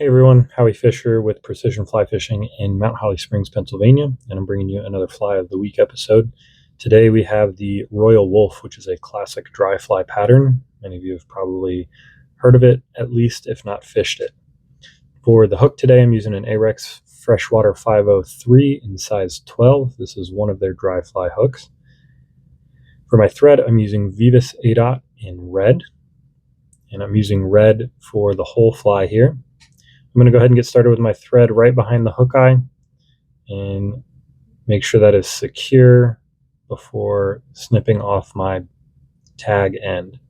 Hey everyone, Howie Fischer with Precision Fly Fishing in Mount Holly Springs, Pennsylvania, and I'm bringing you another Fly of the Week episode. Today we have the Royal Wulff, which is a classic dry fly pattern. Many of you have probably heard of it, at least if not fished it. For the hook today, I'm using an Ahrex Freshwater 503 in size 12. This is one of their dry fly hooks. For my thread, I'm using Veevus A-Dot in red, and I'm using red for the whole fly here. I'm going to go ahead and get started with my thread right behind the hook eye and make sure that is secure before snipping off my tag end.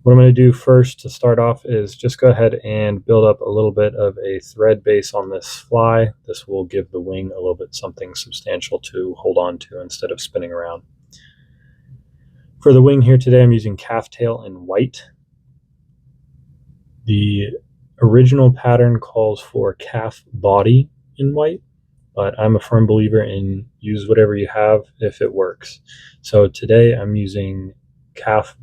What I'm going to do first to start off is just go ahead and build up a little bit of a thread base on this fly. This will give the wing a little bit something substantial to hold on to instead of spinning around. For the wing here today, I'm using calf tail in white. The original pattern calls for calf body in white, but I'm a firm believer in use whatever you have if it works. So today I'm using calf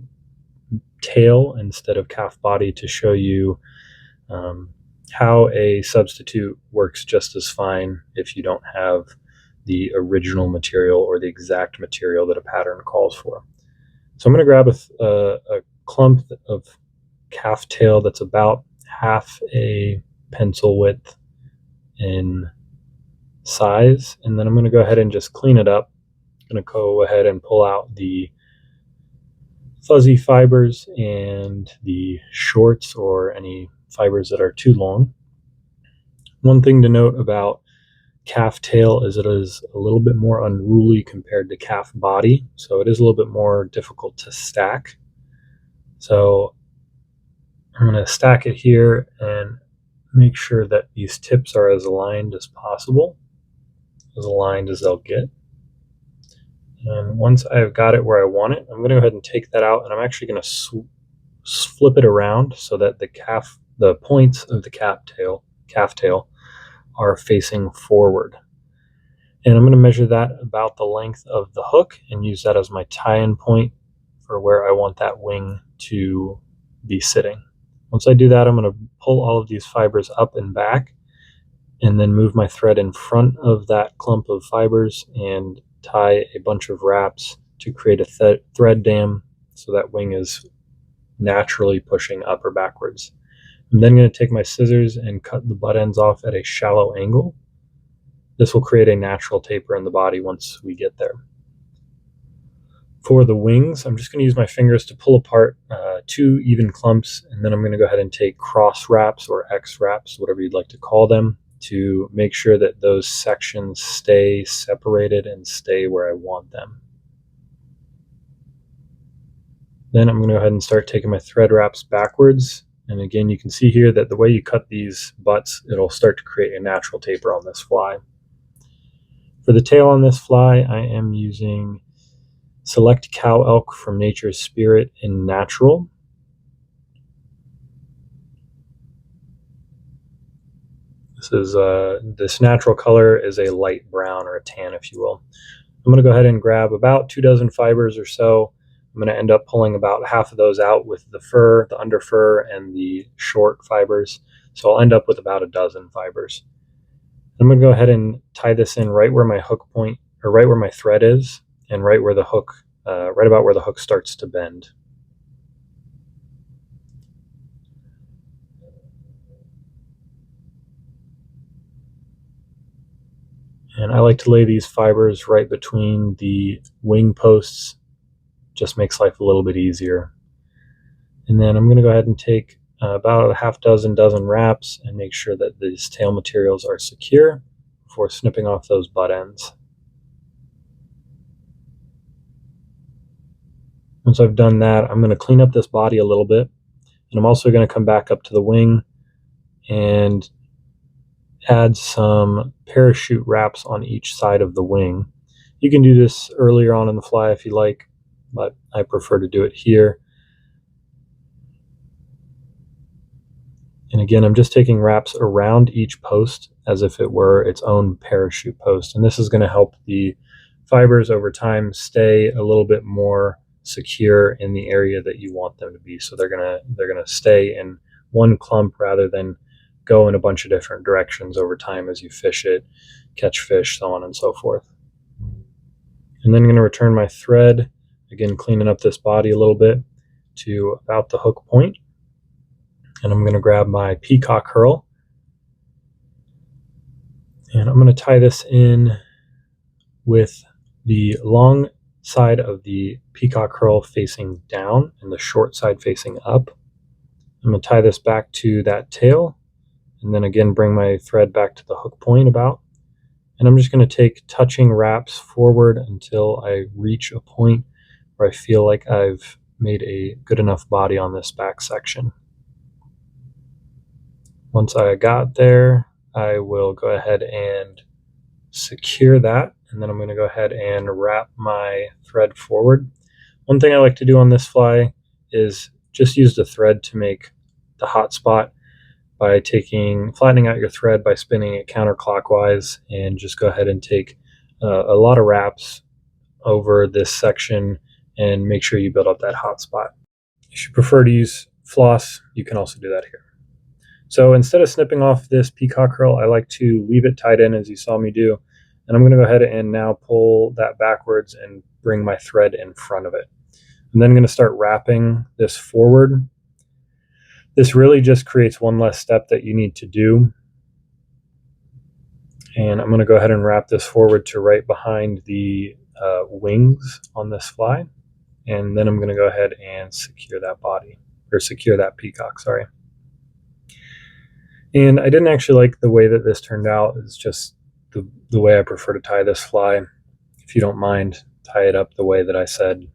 tail instead of calf body to show you how a substitute works just as fine if you don't have the original material or the exact material that a pattern calls for. So I'm going to grab a clump of calf tail that's about half a pencil width in size, and then I'm going to go ahead and just clean it up. I'm going to go ahead and pull out the fuzzy fibers and the shorts or any fibers that are too long. One thing to note about calf tail is it is a little bit more unruly compared to calf body, so it is a little bit more difficult to stack. So I'm going to stack it here and make sure that these tips are as aligned as possible, as aligned as they'll get. And once I've got it where I want it, I'm going to go ahead and take that out, and I'm actually going to flip it around so that the points of the calf tail are facing forward. And I'm going to measure that about the length of the hook and use that as my tie-in point for where I want that wing to be sitting. Once I do that, I'm going to pull all of these fibers up and back and then move my thread in front of that clump of fibers and tie a bunch of wraps to create a thread dam so that wing is naturally pushing up or backwards. I'm then going to take my scissors and cut the butt ends off at a shallow angle. This will create a natural taper in the body once we get there. For the wings, I'm just going to use my fingers to pull apart 2 even clumps, and then I'm going to go ahead and take cross wraps or X wraps, whatever you'd like to call them, to make sure that those sections stay separated and stay where I want them. Then I'm going to go ahead and start taking my thread wraps backwards, and again you can see here that the way you cut these butts, it'll start to create a natural taper on this fly. For the tail on this fly, I am using Select Cow Elk from Nature's Spirit in Natural. This natural color is a light brown or a tan, if you will. I'm going to go ahead and grab about 2 dozen fibers or so. I'm going to end up pulling about half of those out with the fur, the under fur, and the short fibers. So I'll end up with about 12 fibers. I'm going to go ahead and tie this in right where my hook point, or right where my thread is, and right where the hook, right about where the hook starts to bend. And I like to lay these fibers right between the wing posts. Just makes life a little bit easier. And then I'm going to go ahead and take about a dozen wraps and make sure that these tail materials are secure before snipping off those butt ends. Once I've done that, I'm going to clean up this body a little bit, and I'm also going to come back up to the wing and add some parachute wraps on each side of the wing. You can do this earlier on in the fly if you like, but I prefer to do it here. And again, I'm just taking wraps around each post as if it were its own parachute post. And this is going to help the fibers over time stay a little bit more secure in the area that you want them to be. So they're gonna stay in one clump rather than go in a bunch of different directions over time as you fish it, catch fish, so on and so forth. And then I'm going to return my thread, again cleaning up this body a little bit, to about the hook point. And I'm going to grab my Peacock curl, and I'm going to tie this in with the long side of the Peacock curl facing down and the short side facing up. I'm going to tie this back to that tail, and then again bring my thread back to the hook point about. And I'm just going to take touching wraps forward until I reach a point where I feel like I've made a good enough body on this back section. Once I got there, I will go ahead and secure that, and then I'm going to go ahead and wrap my thread forward. One thing I like to do on this fly is just use the thread to make the hot spot by flattening out your thread by spinning it counterclockwise, and just go ahead and take a lot of wraps over this section and make sure you build up that hot spot. If you prefer to use floss, you can also do that here. So instead of snipping off this peacock curl, I like to leave it tied in as you saw me do. And I'm going to go ahead and now pull that backwards and bring my thread in front of it. I'm then going to start wrapping this forward. This really just creates one less step that you need to do. And I'm going to go ahead and wrap this forward to right behind the wings on this fly. And then I'm going to go ahead and secure that body, or secure that peacock, sorry. And I didn't actually like the way that this turned out. It's just the way I prefer to tie this fly. If you don't mind, tie it up the way that I said.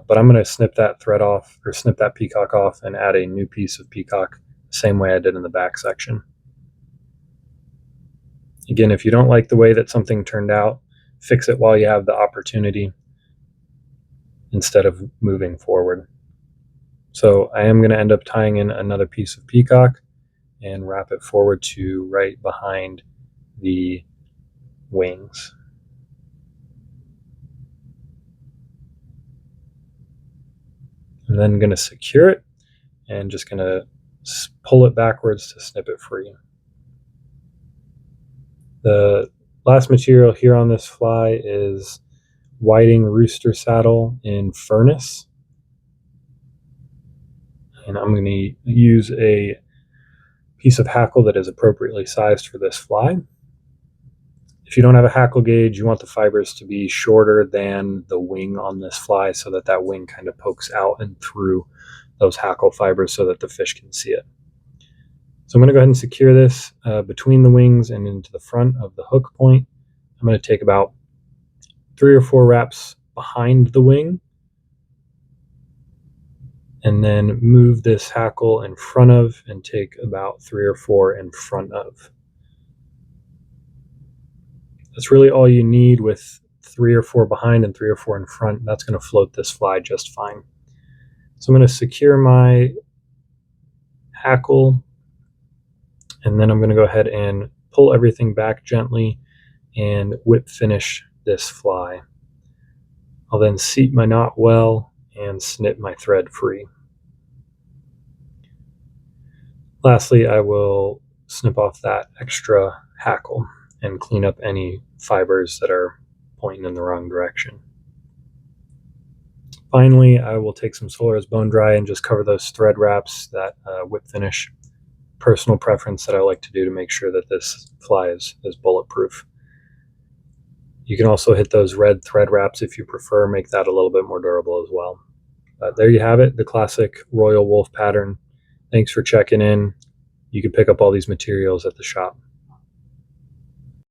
But I'm going to snip that thread off, or snip that peacock off, and add a new piece of peacock the same way I did in the back section. Again, if you don't like the way that something turned out, fix it while you have the opportunity instead of moving forward. So I am going to end up tying in another piece of peacock and wrap it forward to right behind the wings. And then I'm going to secure it and just going to pull it backwards to snip it free. The last material here on this fly is whiting rooster saddle in furnace. And I'm going to use a piece of hackle that is appropriately sized for this fly. If you don't have a hackle gauge, you want the fibers to be shorter than the wing on this fly so that that wing kind of pokes out and through those hackle fibers so that the fish can see it. So I'm going to go ahead and secure this between the wings and into the front of the hook point. I'm going to take about 3 or 4 wraps behind the wing, and then move this hackle in front of and take about 3 or 4 in front of. That's really all you need, with 3 or 4 behind and 3 or 4 in front. That's going to float this fly just fine. So I'm going to secure my hackle, and then I'm going to go ahead and pull everything back gently and whip finish this fly. I'll then seat my knot well and snip my thread free. Lastly, I will snip off that extra hackle and clean up any fibers that are pointing in the wrong direction. Finally, I will take some Solarez bone dry and just cover those thread wraps, that whip finish. Personal preference that I like to do to make sure that this fly is bulletproof. You can also hit those red thread wraps if you prefer, make that a little bit more durable as well. There you have it, the classic Royal Wulff pattern. Thanks for checking in. You can pick up all these materials at the shop.